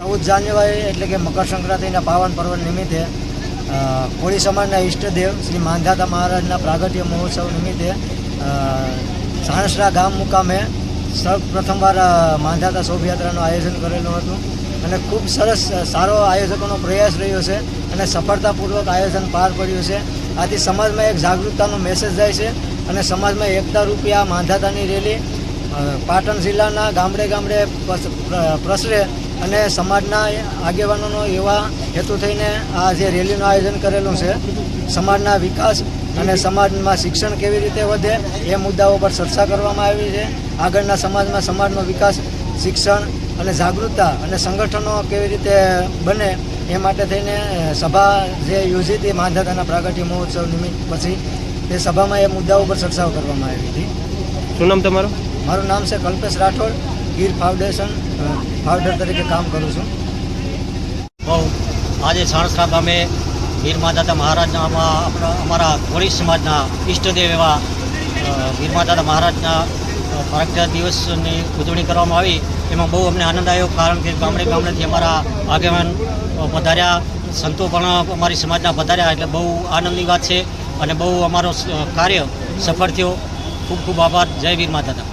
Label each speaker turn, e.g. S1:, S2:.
S1: 14 જાન્યુઆરી એટલે કે મકર સંક્રાંતિના પાવન પર્વ નિમિત્તે કોળી સમાજના ઈષ્ટદેવ શ્રી માંધાતા મહારાજના પ્રાગટ્ય મહોત્સવ નિમિત્તે સાણસરા ગામ મુકામે સૌપ્રથમવાર માંધાતા શોભાયાત્રાનું આયોજન કરેલું હતું અને ખૂબ સરસ સારો આયોજકોનો પ્રયાસ રહ્યો છે અને સફળતાપૂર્વક આયોજન પાર પડ્યું છે. આથી સમાજમાં એક જાગૃતતાનો મેસેજ જાય છે અને સમાજમાં એકતા રૂપી આ માંધાતાની રેલી પાટણ જિલ્લાના ગામડે ગામડે પ્રસરે અને સમાજના આગેવાનોનો એવા હેતુ થઈને આ જે રેલીનું આયોજન કરેલું છે. સમાજના વિકાસ અને સમાજમાં શિક્ષણ કેવી રીતે વધે એ મુદ્દાઓ પર ચર્ચા કરવામાં આવી છે. આગળના સમાજનો વિકાસ, શિક્ષણ અને જાગૃતતા અને સંગઠનો કેવી રીતે બને એ માટે થઈને સભા જે યોજી હતી માંધાતાના પ્રાગટ્ય મહોત્સવ નિમિત્ત પછી તે સભામાં એ મુદ્દાઓ પર ચર્ચાઓ કરવામાં આવી હતી.
S2: શું નામ તમારું?
S1: મારું નામ છે કલ્પેશ રાઠોડ. ગીર ફાઉન્ડેશન ફાઉન્ડર તરીકે કામ કરું છું.
S3: આજે સાણસરા ગામે વીર માંધાતા મહારાજના અમારા કોળી સમાજના ઈષ્ટદેવ એવા વીર માંધાતા મહારાજના પ્રાગટ્ય દિવસની ઉજવણી કરવામાં આવી. એમાં બહુ અમને આનંદ આવ્યો, કારણ કે ગામડેથી અમારા આગેવાન પધાર્યા, સંતો પણ અમારી સમાજના પધાર્યા, એટલે બહુ આનંદની વાત છે અને બહુ અમારો કાર્ય સફળ થયો. ખૂબ ખૂબ આભાર. જય વીર માંધાતા.